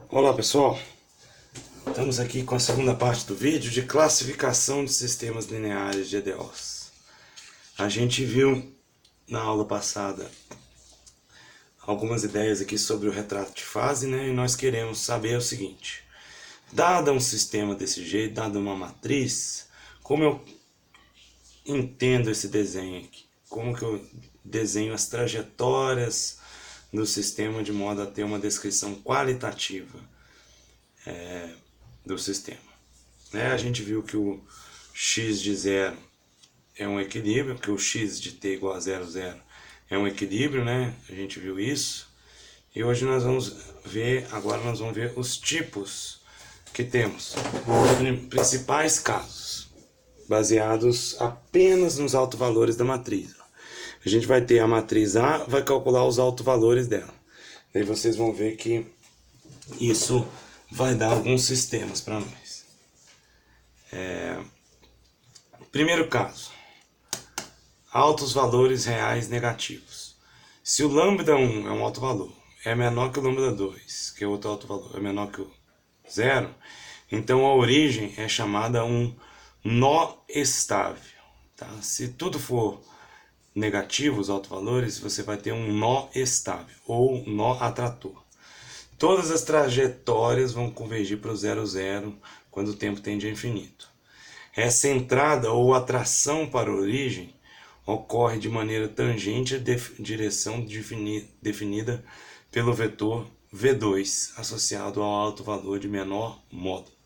Olá pessoal, estamos aqui com a segunda parte do vídeo de classificação de sistemas lineares de EDOs. A gente viu na aula passada algumas ideias aqui sobre o retrato de fase, né? E nós queremos saber o seguinte: dado um sistema desse jeito, dada uma matriz, como eu entendo esse desenho aqui? Como que eu desenho as trajetórias do sistema de modo a ter uma descrição qualitativa do sistema? A gente viu que o x de 0 é um equilíbrio, que o x de t igual a 0, 0 é um equilíbrio, né? A gente viu isso. E hoje agora nós vamos ver os tipos que temos, os principais casos, baseados apenas nos autovalores da matriz. A gente vai ter a matriz A, vai calcular os autovalores dela. Aí vocês vão ver que isso vai dar alguns sistemas para nós. Primeiro caso, altos valores reais negativos. Se o lambda 1 é um alto valor, é menor que o lambda 2, que é outro alto valor, é menor que o 0, então a origem é chamada um nó estável. Tá? Se tudo for negativo, os autovalores, você vai ter um nó estável, ou nó atrator. Todas as trajetórias vão convergir para o 0, 0, quando o tempo tende a infinito. Essa entrada ou atração para a origem ocorre de maneira tangente à direção definida pelo vetor V2, associado ao alto valor de menor módulo.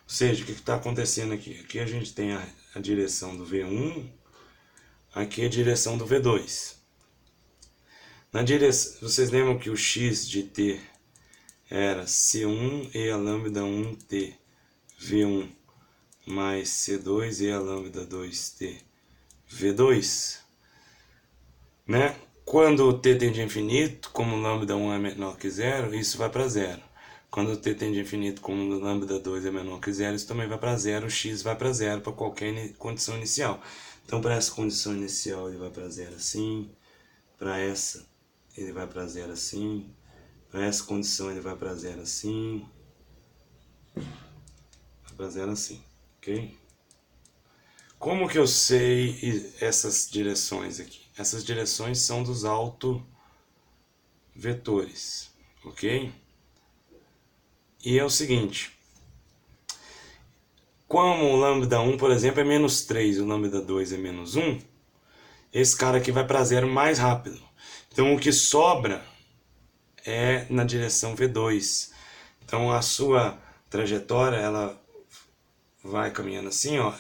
Ou seja, o que está acontecendo aqui? Aqui a gente tem a direção do V1, aqui a direção do V2. Vocês lembram que o x de t era C1 e a lambda 1t V1 mais C2 e a lambda 2t V2, né? Quando o t tende a infinito, como lambda 1 é menor que 0, isso vai para 0. Quando o t tende a infinito, como lambda 2 é menor que 0, isso também vai para 0, o x vai para 0 para qualquer condição inicial. Então, para essa condição inicial, ele vai para 0 assim, para essa, ele vai para 0 assim, para essa condição, ele vai para 0 assim, vai para 0 assim, ok? Como que eu sei essas direções aqui? Essas direções são dos autovetores, ok? E é o seguinte, como o lambda 1, por exemplo, é menos 3 e o lambda 2 é menos 1, esse cara aqui vai para 0 mais rápido. Então o que sobra é na direção V2. Então a sua trajetória, ela vai caminhando assim, ó.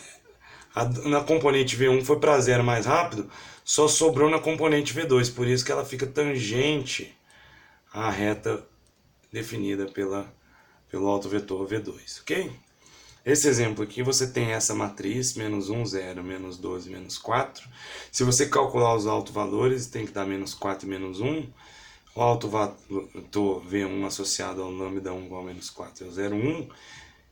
Na componente V1 foi para 0 mais rápido, só sobrou na componente V2, por isso que ela fica tangente à reta definida pelo autovetor V2, ok? Esse exemplo aqui, você tem essa matriz, menos 1, 0, menos 12, menos 4. Se você calcular os autovalores, tem que dar menos 4 e menos 1. O autovetor V1 associado ao lambda 1 igual a menos 4 é o 0, 1.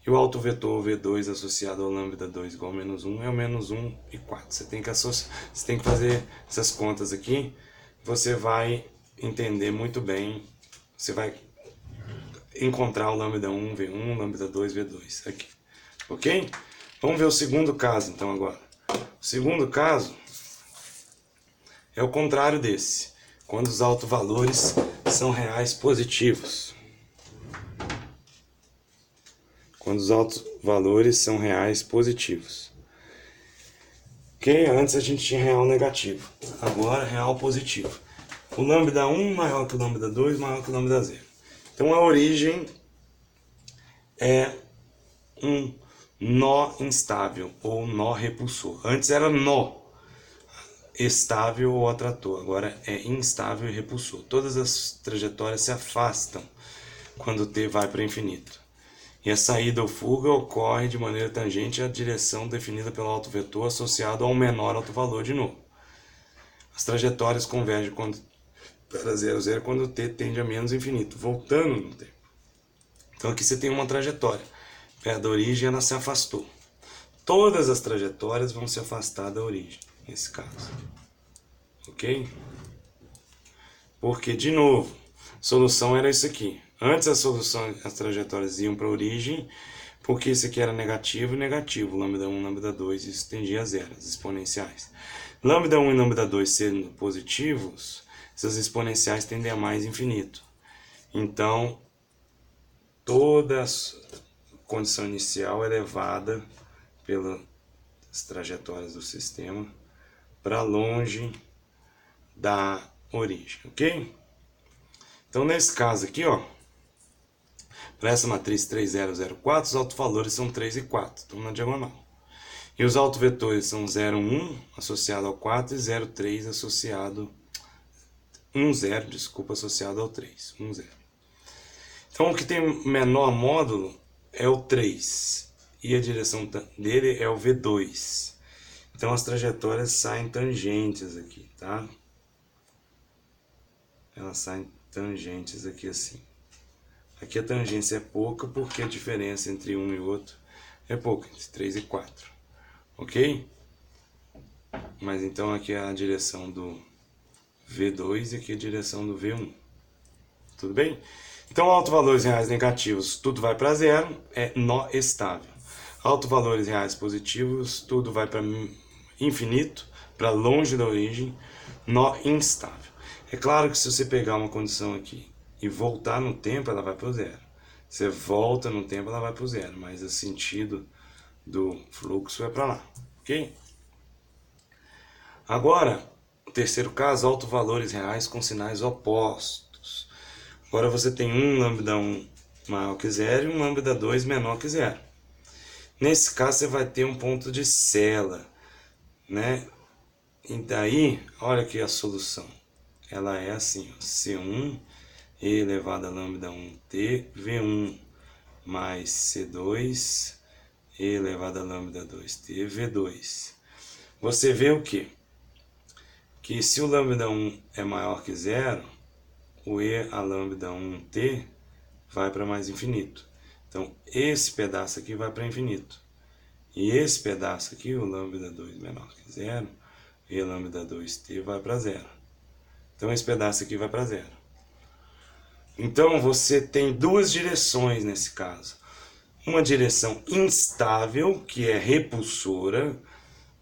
E o autovetor V2 associado ao lambda 2 igual a menos 1 é o menos 1 e 4. Você tem que fazer essas contas aqui. Você vai entender muito bem. Você vai encontrar o lambda 1, V1, lambda 2, V2 aqui. Ok? Vamos ver o segundo caso então agora. O segundo caso é o contrário desse. Quando os autovalores são reais positivos. Quando os autovalores são reais positivos. Ok? Antes a gente tinha real negativo. Agora real positivo. O lambda 1 maior que o lambda 2 maior que o lambda 0. Então a origem é um nó instável ou nó repulsor. Antes era nó estável ou atrator, agora é instável e repulsor. Todas as trajetórias se afastam quando t vai para o infinito. E a saída ou fuga ocorre de maneira tangente à direção definida pelo autovetor associado ao menor autovalor de novo. As trajetórias convergem para 0, 0 quando t tende a menos infinito, voltando no tempo. Então aqui você tem uma trajetória. Perto da origem ela se afastou. Todas as trajetórias vão se afastar da origem, nesse caso. Ok? Porque, de novo, a solução era isso aqui. Antes a solução, as trajetórias iam para a origem, porque isso aqui era negativo e negativo, lambda 1, lambda 2, isso tendia a zero, as exponenciais. Lambda 1 e lambda 2 sendo positivos, essas exponenciais tendem a mais infinito. Então, toda a condição inicial é levada pelas trajetórias do sistema para longe da origem, ok? Então, nesse caso aqui, ó, para essa matriz 3004, os autovalores são 3 e 4, estão na diagonal. E os autovetores são 0, 1 associado ao 4 e 0, 3 associado 1, 0, desculpa, associado ao 3, 1, 0. Então, o que tem menor módulo é o 3 e a direção dele é o V2. Então, as trajetórias saem tangentes aqui, tá? Elas saem tangentes aqui assim. Aqui a tangência é pouca porque a diferença entre um e outro é pouca, entre 3 e 4. Ok? Mas então aqui é a direção do V2 e aqui é a direção do V1. Tudo bem? Então, autovalores reais negativos, tudo vai para zero, é nó estável. Autovalores reais positivos, tudo vai para infinito, para longe da origem, nó instável. É claro que se você pegar uma condição aqui e voltar no tempo, ela vai para o zero. Você volta no tempo, ela vai para o zero, mas o sentido do fluxo é para lá, ok? Agora, o terceiro caso, autovalores reais com sinais opostos. Agora você tem um lambda 1 maior que zero e um lambda 2 menor que zero. Nesse caso, você vai ter um ponto de Sela, né? E daí, olha aqui a solução. Ela é assim, ó, C1 e elevado a lambda 1t, V1 mais C2 e elevado a lambda 2t, V2. Você vê o quê? Que se o lambda 1 é maior que zero, o e a lambda 1t vai para mais infinito. Então, esse pedaço aqui vai para infinito. E esse pedaço aqui, o lambda 2 menor que zero, e lambda 2t vai para zero. Então, esse pedaço aqui vai para zero. Então, você tem duas direções nesse caso. Uma direção instável, que é repulsora,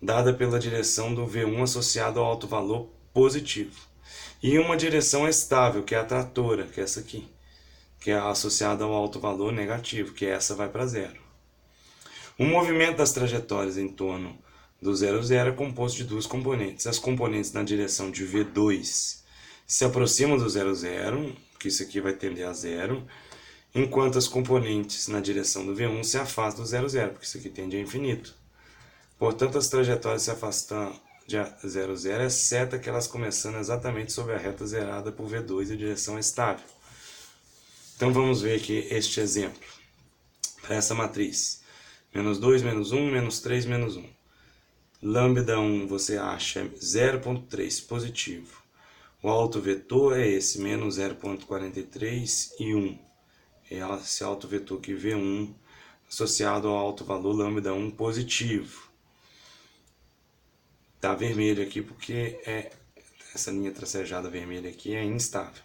dada pela direção do V1 associado ao alto valor positivo. E uma direção estável, que é atratora, que é essa aqui, que é associada ao alto valor negativo, que essa vai para zero. O movimento das trajetórias em torno do 0, 0 é composto de duas componentes. As componentes na direção de V2 se aproximam do 0, 0, que isso aqui vai tender a zero, enquanto as componentes na direção do V1 se afastam do 0, 0, porque isso aqui tende a infinito. Portanto, as trajetórias se afastam de 0, 0, exceto aquelas começando exatamente sobre a reta zerada por V2 e direção estável. Então, vamos ver aqui este exemplo. Para essa matriz. Menos 2, menos 1, menos 3, menos 1. Lambda 1 você acha 0,3 positivo. O autovetor é esse, menos 0,43 e 1. É esse autovetor aqui, V1, associado ao alto valor lambda 1 positivo. Tá vermelho aqui porque essa linha tracejada vermelha aqui é instável.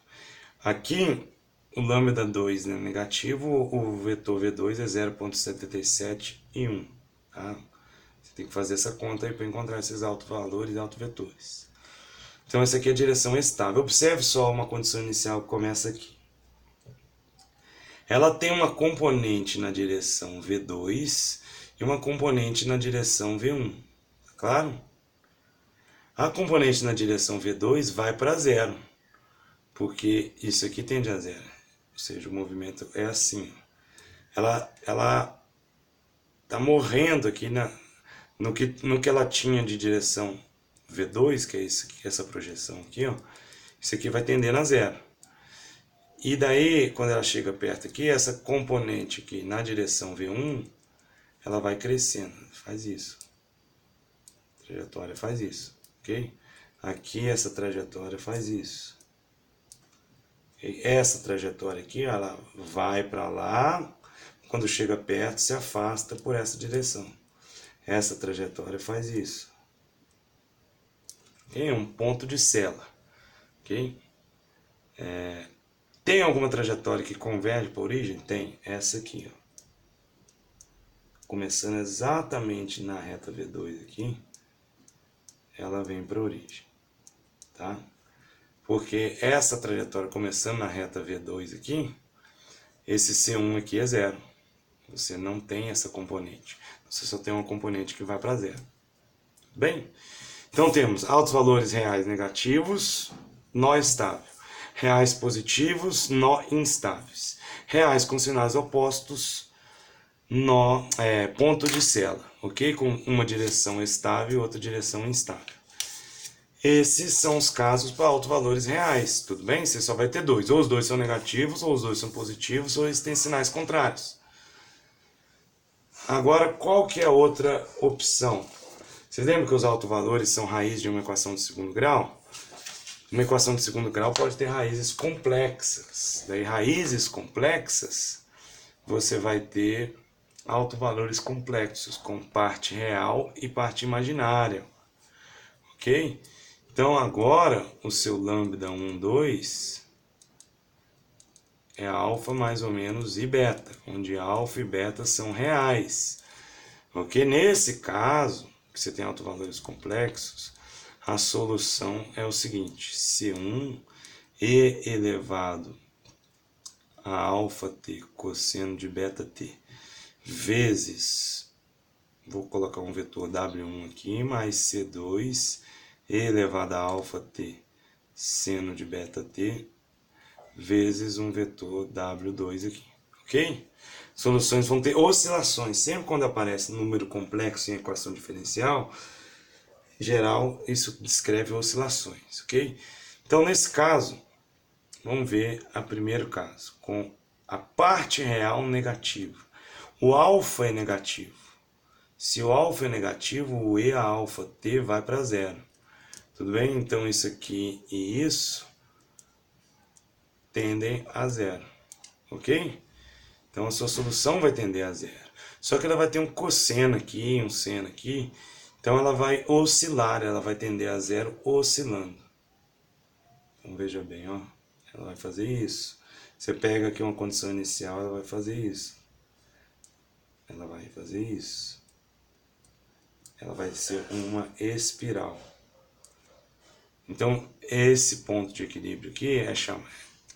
Aqui, o lambda 2 é negativo, o vetor V2 é 0,77 e 1. Tá? Você tem que fazer essa conta aí para encontrar esses autovalores e autovetores. Então, essa aqui é a direção estável. Observe só uma condição inicial que começa aqui. Ela tem uma componente na direção V2 e uma componente na direção V1. Tá claro? A componente na direção V2 vai para zero, porque isso aqui tende a zero. Ou seja, o movimento é assim. Ela está morrendo aqui no que ela tinha de direção V2, que é isso aqui, essa projeção aqui, ó. Isso aqui vai tendendo a zero. E daí, quando ela chega perto aqui, essa componente aqui na direção V1, ela vai crescendo. Faz isso. A trajetória faz isso, ok? Aqui essa trajetória faz isso. E essa trajetória aqui, ela vai para lá, quando chega perto, se afasta por essa direção. Essa trajetória faz isso. É um ponto de Sela, ok? Tem alguma trajetória que converge para a origem? Tem. Essa aqui, ó. Começando exatamente na reta V2 aqui, ela vem para a origem, tá? Porque essa trajetória começando na reta V2 aqui, esse C1 aqui é zero. Você não tem essa componente. Você só tem uma componente que vai para zero. Bem, então temos altos valores reais negativos, nó estável. Reais positivos, nó instáveis. Reais com sinais opostos, nó, ponto de sela, ok? Com uma direção estável e outra direção instável. Esses são os casos para altos valores reais, tudo bem? Você só vai ter dois. Ou os dois são negativos, ou os dois são positivos, ou eles têm sinais contrários. Agora, qual que é a outra opção? Vocês lembram que os autovalores são raiz de uma equação de segundo grau? Uma equação de segundo grau pode ter raízes complexas. Daí, raízes complexas, você vai ter autovalores complexos, com parte real e parte imaginária. Ok? Então, agora, o seu lambda 1, 2 é alfa mais ou menos e beta, onde alfa e beta são reais. Ok? Nesse caso, que você tem autovalores complexos, a solução é o seguinte: C1 e elevado a alfa t cosseno de beta t vezes, vou colocar um vetor W1 aqui, mais C2 e elevado a alfa t seno de beta t vezes um vetor W2 aqui, ok? Soluções vão ter oscilações. Sempre quando aparece número complexo em equação diferencial, em geral, isso descreve oscilações, ok? Então, nesse caso, vamos ver o primeiro caso, com a parte real negativa. O alfa é negativo. Se o alfa é negativo, o E a alfa t vai para zero. Tudo bem? Então, isso aqui e isso tendem a zero, ok? Então, a sua solução vai tender a zero. Só que ela vai ter um cosseno aqui, um seno aqui. Então, ela vai oscilar, ela vai tender a zero oscilando. Então, veja bem, ó. Ela vai fazer isso. Você pega aqui uma condição inicial, ela vai fazer isso. Ela vai fazer isso. Ela vai ser uma espiral. Então, esse ponto de equilíbrio aqui é chamado,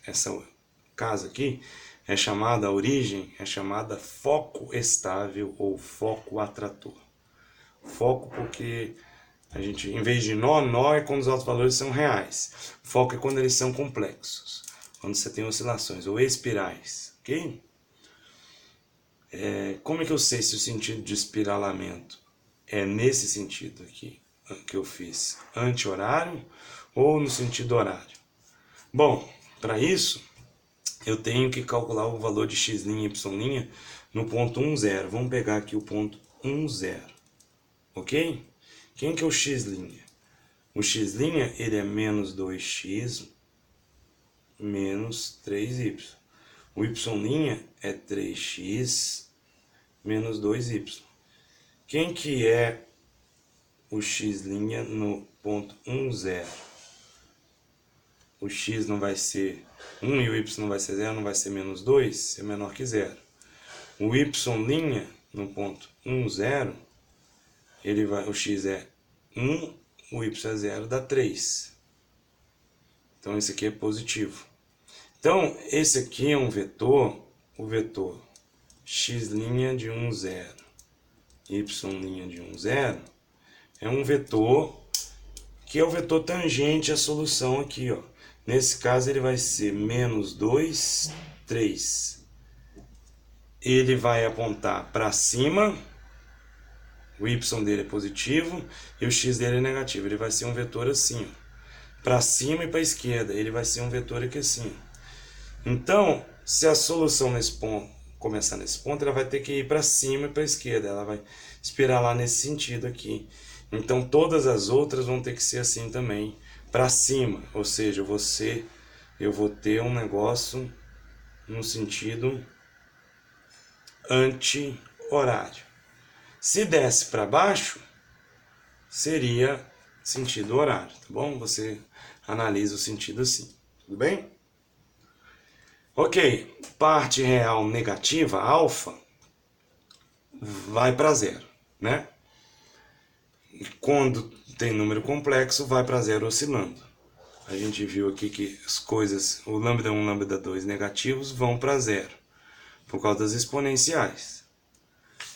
essa casa aqui é chamada, a origem é chamada foco estável ou foco atrator. Foco porque a gente, em vez de nó é quando os altos valores são reais. Foco é quando eles são complexos, quando você tem oscilações ou espirais, ok? Como é que eu sei se o sentido de espiralamento é nesse sentido aqui que eu fiz, anti-horário ou no sentido horário? Bom, para isso eu tenho que calcular o valor de x' e y' no ponto 1, 0. Vamos pegar aqui o ponto 1, 0, ok? Quem que é o x'? O x' ele é menos 2x menos 3y. O y' é 3x menos 2y. Quem que é o x' no ponto 1, 0? O x não vai ser 1 e o y não vai ser 0, não vai ser menos 2, é menor que 0. O y' no ponto 1, 0, o x é 1, o y é 0, dá 3. Então, esse aqui é positivo. Então, esse aqui é um vetor, o vetor x' de 1, 0, y' de 1, 0, é um vetor que é o vetor tangente à solução aqui, ó. Nesse caso, ele vai ser menos 2, 3. Ele vai apontar para cima, o y dele é positivo e o x dele é negativo. Ele vai ser um vetor assim, para cima e para a esquerda. Ele vai ser um vetor aqui assim. Então, se a solução nesse ponto começar nesse ponto, ela vai ter que ir para cima e para a esquerda. Ela vai espiralar nesse sentido aqui. Então, todas as outras vão ter que ser assim também, para cima. Ou seja, eu vou ter um negócio no sentido anti-horário. Se desce para baixo, seria sentido horário, tá bom? Você analisa o sentido assim, tudo bem? Ok, parte real negativa, alfa, vai para zero, né? E quando tem número complexo, vai para zero oscilando. A gente viu aqui que as coisas, o lambda 1 e lambda 2 negativos vão para zero, por causa das exponenciais.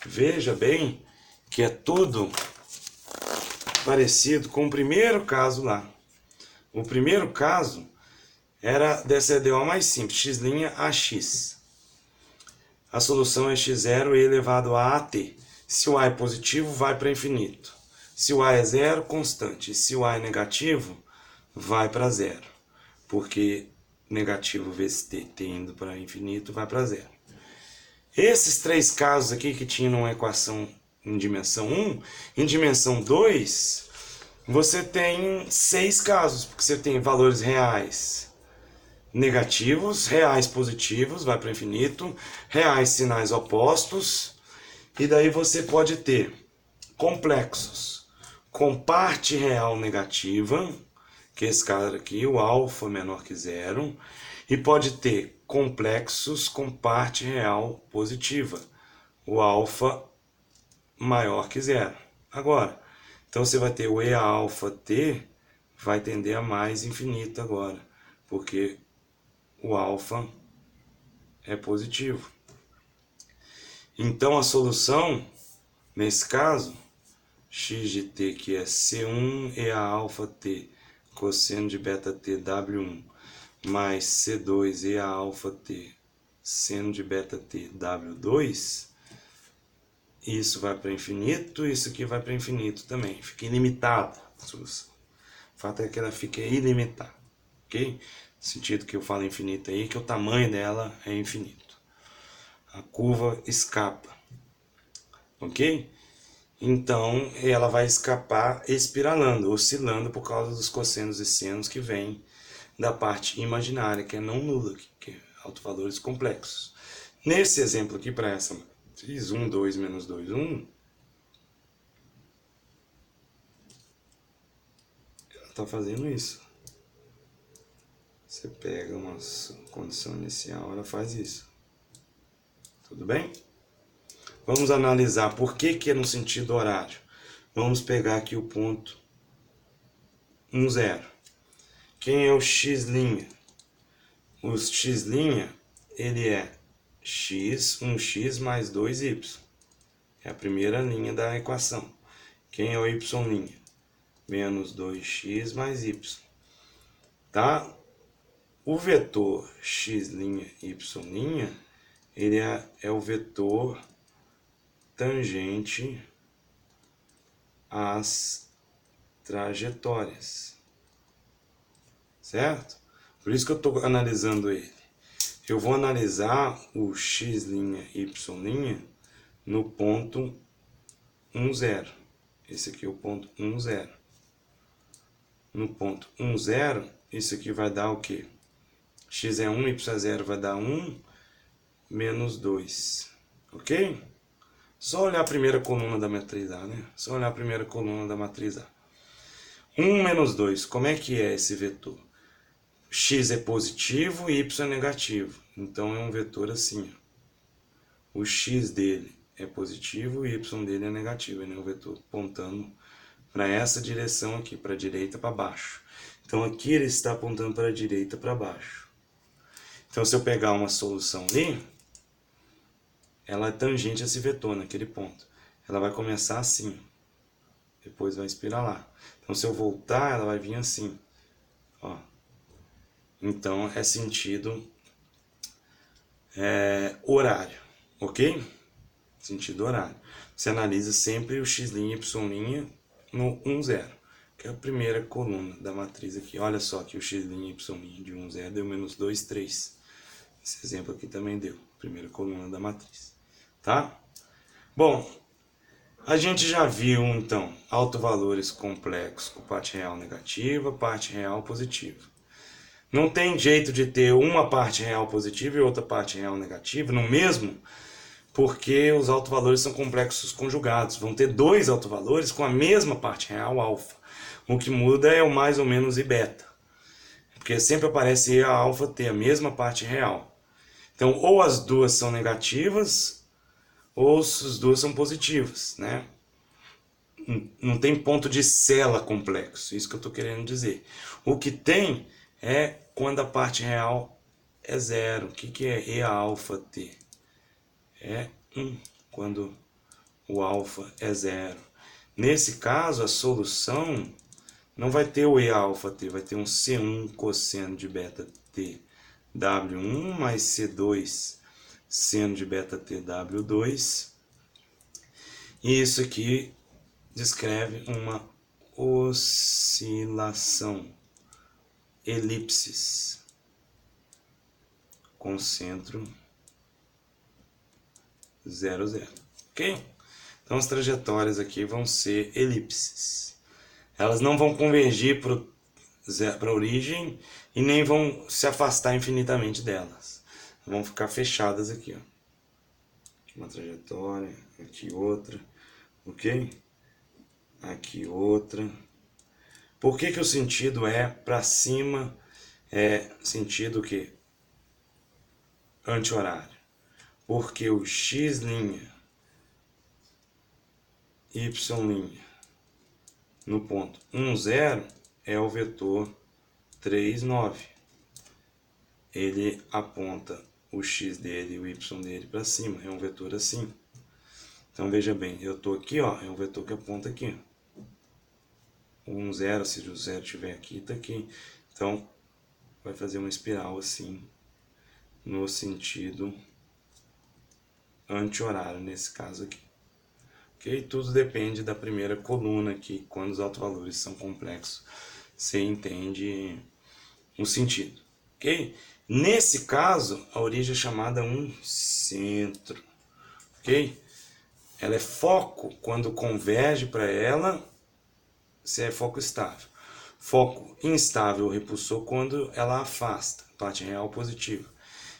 Veja bem que é tudo parecido com o primeiro caso lá. O primeiro caso era dessa EDO mais simples, x' a x. A solução é x0 elevado a at. Se o a é positivo, vai para infinito. Se o a é zero, constante. Se o a é negativo, vai para zero. Porque negativo vezes t indo para infinito, vai para zero. Esses três casos aqui que tinham uma equação em dimensão 1, em dimensão 2, você tem 6 casos, porque você tem valores reais negativos, reais positivos, vai para o infinito, reais sinais opostos, e daí você pode ter complexos com parte real negativa, que é esse cara aqui, o alfa menor que zero, e pode ter complexos com parte real positiva, o alfa maior que zero. Agora, então você vai ter o E alfa T, vai tender a mais infinito agora, porque o alfa é positivo. Então a solução, nesse caso, x de t, que é C1 e a alfa t, cosseno de beta t W1, mais C2 e a alfa t, seno de beta t W2, isso vai para infinito, isso aqui vai para infinito também, fica ilimitada a solução. O fato é que ela fica ilimitada, ok? No sentido que eu falo infinito aí, que o tamanho dela é infinito. A curva escapa, ok? Então, ela vai escapar espiralando, oscilando por causa dos cossenos e senos que vêm da parte imaginária, que é não nula, que é autovalores complexos. Nesse exemplo aqui, para essa matriz 1, 2, menos 2, 1, ela está fazendo isso. Você pega uma condição inicial, ela faz isso. Tudo bem? Vamos analisar por que é no sentido horário. Vamos pegar aqui o ponto 1, 0. Quem é o x'? O x', ele é x, 1x mais 2y. É a primeira linha da equação. Quem é o y'? Menos 2x mais y. Tá? O vetor x', y', ele é o vetor tangente às trajetórias. Certo? Por isso que eu estou analisando ele. Eu vou analisar o x', y' no ponto 1, 0. Esse aqui é o ponto 1, 0. No ponto 1, 0, isso aqui vai dar o quê? X é 1, y é 0 vai dar 1, menos 2. Ok? Só olhar a primeira coluna da matriz A, né? Só olhar a primeira coluna da matriz A. 1 menos 2, como é que é esse vetor? X é positivo e y é negativo. Então é um vetor assim. Ó. O x dele é positivo e o y dele é negativo. Ele é um vetor apontando para essa direção aqui, para a direita para baixo. Então aqui ele está apontando para a direita para baixo. Então se eu pegar uma solução ali, ela é tangente a esse vetor naquele ponto. Ela vai começar assim, depois vai espiralar. Então se eu voltar, ela vai vir assim. Ó. Então é sentido horário, ok? Sentido horário. Você analisa sempre o x', y' no 1, 0, que é a primeira coluna da matriz aqui. Olha só que o x', y' de 1, 0 deu menos 2, 3. Esse exemplo aqui também deu, primeira coluna da matriz. Tá? Bom, a gente já viu então autovalores complexos com parte real negativa, parte real positiva. Não tem jeito de ter uma parte real positiva e outra parte real negativa no mesmo, porque os autovalores são complexos conjugados. Vão ter dois autovalores com a mesma parte real, alfa. O que muda é o mais ou menos e beta. Porque sempre aparece E a alfa ter a mesma parte real. Então, ou as duas são negativas, ou as duas são positivas, né? Não tem ponto de cela complexo, isso que eu estou querendo dizer. O que tem é quando a parte real é zero. O que é E alfa T? É 1, quando o alfa é zero. Nesse caso, a solução não vai ter o E alfa T, vai ter um C1 cosseno de beta T W1 mais C2 seno de beta T W2. E isso aqui descreve uma oscilação, elipses, com centro 0, 0. Ok? Então as trajetórias aqui vão ser elipses. Elas não vão convergir para a origem e nem vão se afastar infinitamente delas. Vão ficar fechadas aqui. Ó. Aqui uma trajetória, aqui outra, ok? Aqui outra. Por que o sentido é para cima, é sentido que anti-horário? Porque o x', y' no ponto 1, 0 é o vetor 3, 9. Ele aponta o x dele e o y dele para cima, é um vetor assim. Então veja bem, eu estou aqui, ó, é um vetor que aponta aqui. 1, 0, se o 0 estiver aqui, está aqui. Então vai fazer uma espiral assim, no sentido anti-horário, nesse caso aqui. Ok? Tudo depende da primeira coluna aqui, quando os autovalores são complexos, você entende o sentido. Ok? Nesse caso, a origem é chamada um centro. Ok? Ela é foco quando converge para ela, se é foco estável. Foco instável ou repulsor quando ela afasta, parte real positiva.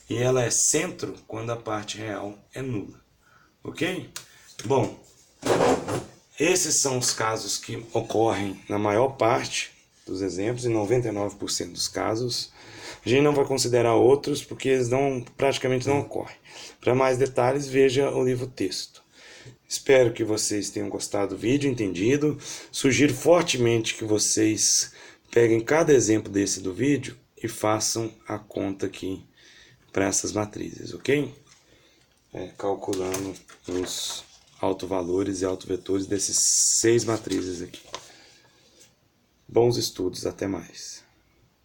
E ela é centro quando a parte real é nula. Ok? Bom, esses são os casos que ocorrem na maior parte dos exemplos, em 99% dos casos. A gente não vai considerar outros porque eles praticamente não ocorrem. Para mais detalhes, veja o livro texto. Espero que vocês tenham gostado do vídeo, entendido. Sugiro fortemente que vocês peguem cada exemplo desse do vídeo e façam a conta aqui para essas matrizes, ok? Calculando os autovalores e autovetores desses 6 matrizes aqui. Bons estudos, até mais.